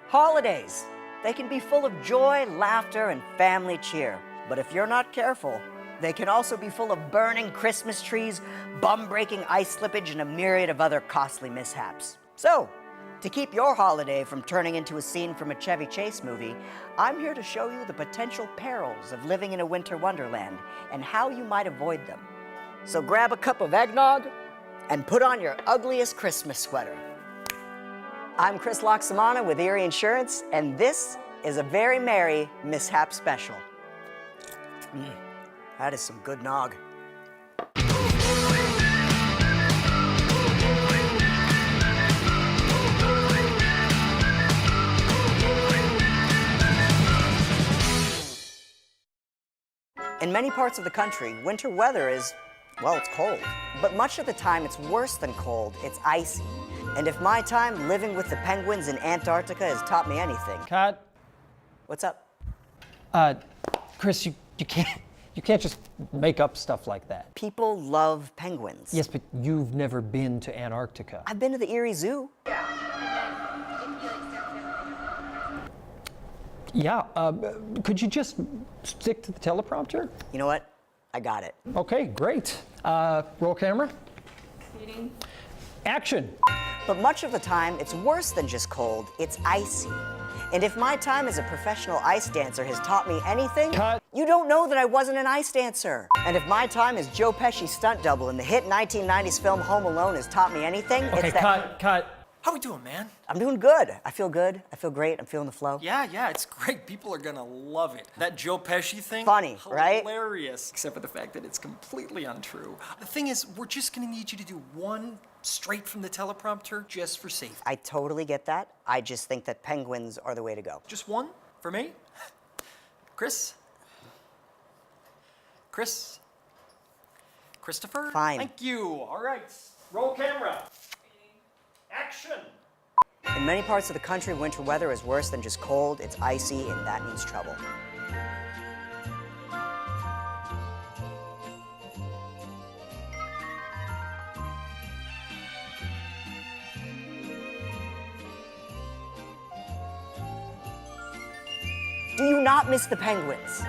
Holidays. They can be full of joy, laughter, and family cheer. But if you're not careful, they can also be full of burning Christmas trees, bum-breaking ice slippage, and a myriad of other costly mishaps. So, to keep your holiday from turning into a scene from a Chevy Chase movie, I'm here to show you the potential perils of living in a winter wonderland and how you might avoid them. So grab a cup of eggnog and put on your ugliest Christmas sweater. I'm Chris Loxamana with Erie Insurance, and this is a very merry Mishap special. That is some good nog. In many parts of the country, winter weather is, well, it's cold. But much of the time, it's worse than cold, it's icy. And if my time living with the penguins in Antarctica has taught me anything... Cut. What's up? Chris, you can't just make up stuff like that. People love penguins. Yes, but you've never been to Antarctica. I've been to the Erie Zoo. Yeah, could you just stick to the teleprompter? You know what? I got it. Okay, great. Roll camera. Speeding. Action. But much of the time, it's worse than just cold, it's icy. And if my time as a professional ice dancer has taught me anything, Cut. You don't know that I wasn't an ice dancer. And if my time as Joe Pesci's stunt double in the hit 1990s film Home Alone has taught me anything, Okay, it's that... cut. How we doing, man? I'm doing good. I feel good. I feel great. I'm feeling the flow. Yeah, it's great. People are gonna love it. That Joe Pesci thing? Funny, right? Hilarious. Except for the fact that it's completely untrue. The thing is, we're just gonna need you to do one straight from the teleprompter just for safety. I totally get that. I just think that penguins are the way to go. Just one for me? Chris? Christopher? Fine. Thank you. All right. Roll camera. Action. In many parts of the country, winter weather is worse than just cold. It's icy, and that means trouble. Do you not miss the penguins?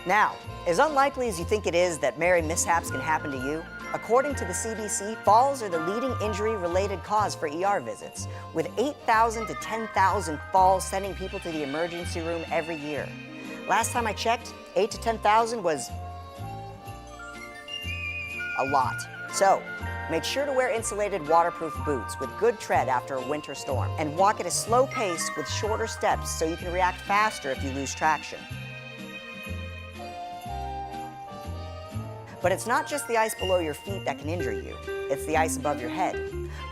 Now, as unlikely as you think it is that merry mishaps can happen to you, according to the CDC, falls are the leading injury-related cause for ER visits, with 8,000 to 10,000 falls sending people to the emergency room every year. Last time I checked, 8 to 10,000 was a lot. So, make sure to wear insulated waterproof boots with good tread after a winter storm, and walk at a slow pace with shorter steps so you can react faster if you lose traction. But it's not just the ice below your feet that can injure you. It's the ice above your head.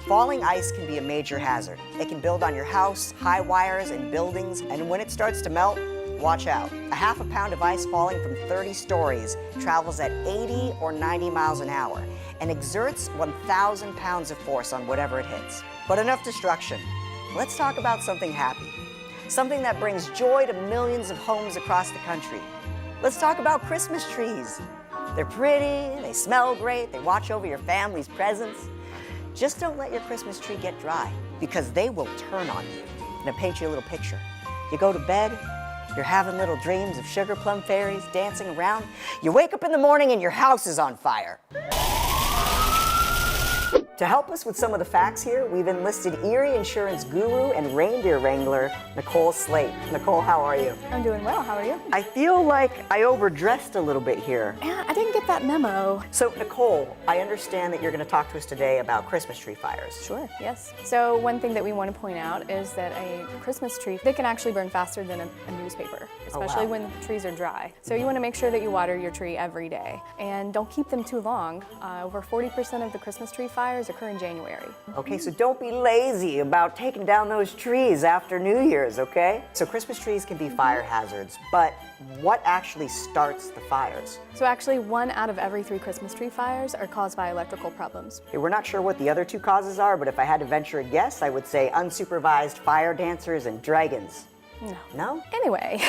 Falling ice can be a major hazard. It can build on your house, high wires, and buildings, and when it starts to melt, watch out. A half a pound of ice falling from 30 stories travels at 80 or 90 miles an hour and exerts 1,000 pounds of force on whatever it hits. But enough destruction. Let's talk about something happy. Something that brings joy to millions of homes across the country. Let's talk about Christmas trees. They're pretty, they smell great, they watch over your family's presents. Just don't let your Christmas tree get dry, because they will turn on you. I'm gonna paint you a little picture. You go to bed, you're having little dreams of sugar plum fairies dancing around. You wake up in the morning and your house is on fire. To help us with some of the facts here, we've enlisted Erie Insurance guru and reindeer wrangler, Nicole Slate. Nicole, how are you? I'm doing well. How are you? I feel like I overdressed a little bit here. Yeah, I didn't get that memo. So, Nicole, I understand that you're going to talk to us today about Christmas tree fires. Sure, yes. So one thing that we want to point out is that a Christmas tree, they can actually burn faster than a newspaper, especially when the trees are dry. So you want to make sure that you water your tree every day. And don't keep them too long. Over 40% of the Christmas tree fires occur in January. Okay, so don't be lazy about taking down those trees after New Year's, okay? So Christmas trees can be fire hazards, but what actually starts the fires? So actually 1 out of every 3 Christmas tree fires are caused by electrical problems. Okay, we're not sure what the other 2 causes are, but if I had to venture a guess, I would say unsupervised fire dancers and dragons. No. No? Anyway,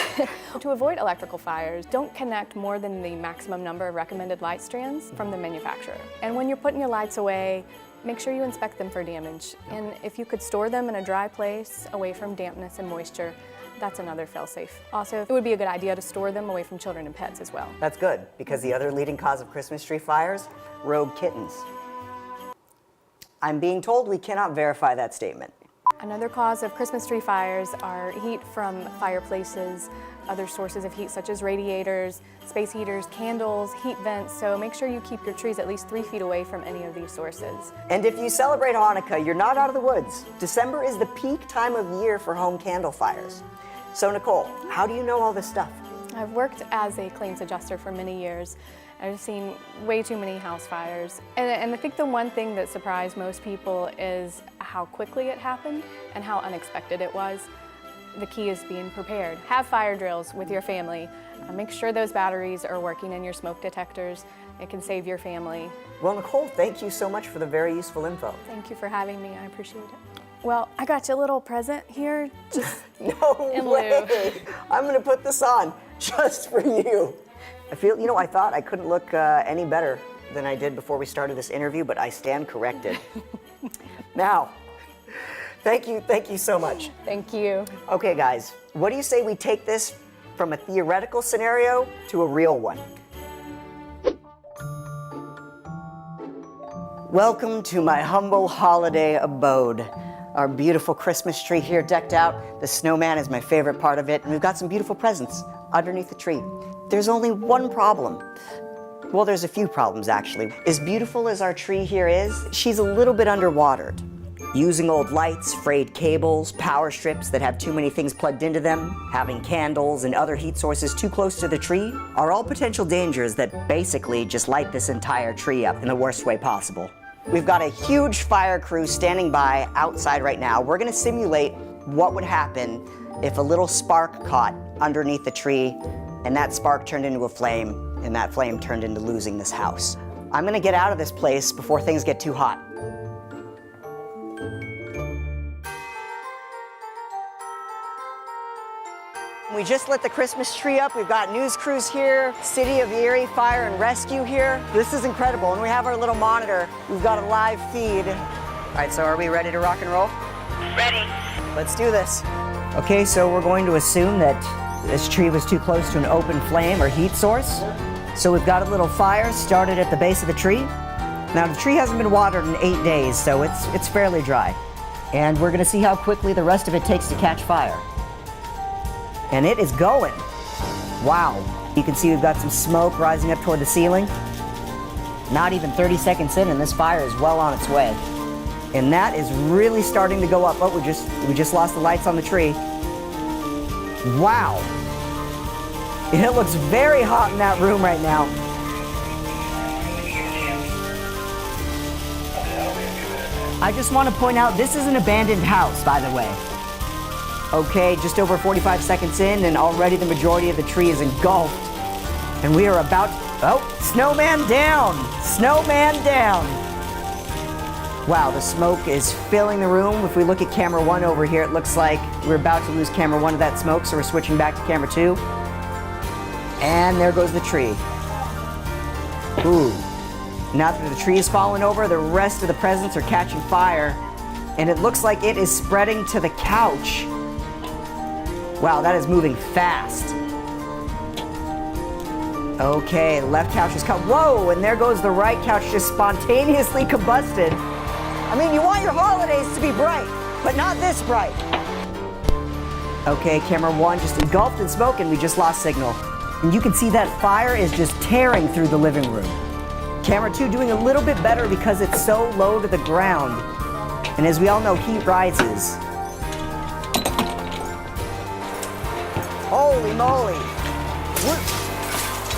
to avoid electrical fires, don't connect more than the maximum number of recommended light strands from the manufacturer. And when you're putting your lights away, make sure you inspect them for damage. And if you could store them in a dry place away from dampness and moisture, that's another fail-safe. Also, it would be a good idea to store them away from children and pets as well. That's good, because the other leading cause of Christmas tree fires, rogue kittens. I'm being told we cannot verify that statement. Another cause of Christmas tree fires are heat from fireplaces, other sources of heat such as radiators, space heaters, candles, heat vents, so make sure you keep your trees at least 3 feet away from any of these sources. And if you celebrate Hanukkah, you're not out of the woods. December is the peak time of year for home candle fires. So Nicole, how do you know all this stuff? I've worked as a claims adjuster for many years. I've seen way too many house fires. And I think the one thing that surprised most people is how quickly it happened and how unexpected it was. The key is being prepared. Have fire drills with your family. Make sure those batteries are working in your smoke detectors. It can save your family. Well, Nicole, thank you so much for the very useful info. Thank you for having me. I appreciate it. Well, I got you a little present here, just No in way! lieu. I'm gonna put this on just for you. I feel, I thought I couldn't look any better than I did before we started this interview, but I stand corrected. Now, thank you so much. Thank you. Okay, guys, what do you say we take this from a theoretical scenario to a real one? Welcome to my humble holiday abode. Our beautiful Christmas tree here decked out. The snowman is my favorite part of it, and we've got some beautiful presents underneath the tree. There's only one problem. Well, there's a few problems, actually. As beautiful as our tree here is, she's a little bit underwatered. Using old lights, frayed cables, power strips that have too many things plugged into them, having candles and other heat sources too close to the tree are all potential dangers that basically just light this entire tree up in the worst way possible. We've got a huge fire crew standing by outside right now. We're gonna simulate what would happen if a little spark caught underneath the tree and that spark turned into a flame and that flame turned into losing this house. I'm gonna get out of this place before things get too hot. We just lit the Christmas tree up. We've got news crews here, City of Erie Fire and Rescue here. This is incredible, and we have our little monitor. We've got a live feed. All right, so are we ready to rock and roll? Ready. Let's do this. Okay, so we're going to assume that this tree was too close to an open flame or heat source. So we've got a little fire started at the base of the tree. Now the tree hasn't been watered in 8 days, so it's fairly dry. And we're gonna see how quickly the rest of it takes to catch fire. And it is going. Wow. You can see we've got some smoke rising up toward the ceiling. Not even 30 seconds in and this fire is well on its way. And that is really starting to go up. Oh, we just lost the lights on the tree. Wow. It looks very hot in that room right now. I just want to point out, this is an abandoned house, by the way. Okay, just over 45 seconds in, and already the majority of the tree is engulfed. And we are about, oh, snowman down! Snowman down! Wow, the smoke is filling the room. If we look at camera 1 over here, it looks like we're about to lose camera 1 of that smoke, so we're switching back to camera 2. And there goes the tree. Ooh. Now that the tree is falling over, the rest of the presents are catching fire, and it looks like it is spreading to the couch. Wow, that is moving fast. Okay, left couch is cut. Whoa, and there goes the right couch, just spontaneously combusted. I mean, you want your holidays to be bright, but not this bright. Okay, camera 1 just engulfed in smoke and we just lost signal. And you can see that fire is just tearing through the living room. Camera 2 doing a little bit better because it's so low to the ground. And as we all know, heat rises. Holy moly!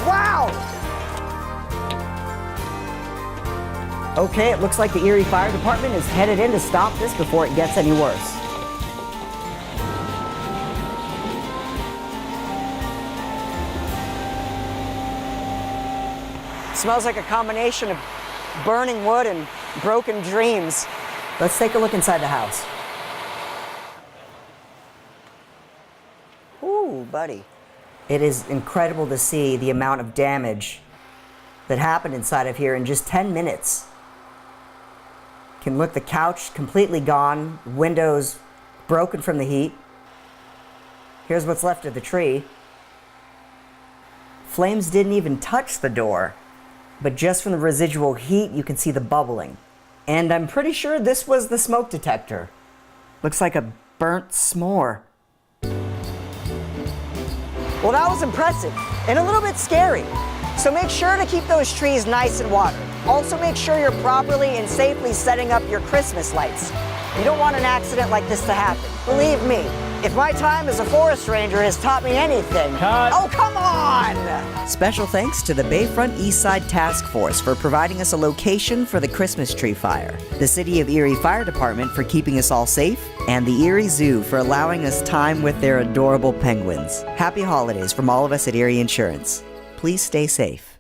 Wow! Okay, it looks like the Erie Fire Department is headed in to stop this before it gets any worse. Smells like a combination of burning wood and broken dreams. Let's take a look inside the house. Ooh, buddy. It is incredible to see the amount of damage that happened inside of here in just 10 minutes. Can look the couch completely gone, windows broken from the heat. Here's what's left of the tree. Flames didn't even touch the door, but just from the residual heat, you can see the bubbling. And I'm pretty sure this was the smoke detector. Looks like a burnt s'more. Well, that was impressive and a little bit scary. So make sure to keep those trees nice and watered. Also make sure you're properly and safely setting up your Christmas lights. You don't want an accident like this to happen. Believe me, if my time as a forest ranger has taught me anything... Cut. Oh, come on! Special thanks to the Bayfront Eastside Task Force for providing us a location for the Christmas tree fire, the City of Erie Fire Department for keeping us all safe, and the Erie Zoo for allowing us time with their adorable penguins. Happy holidays from all of us at Erie Insurance. Please stay safe.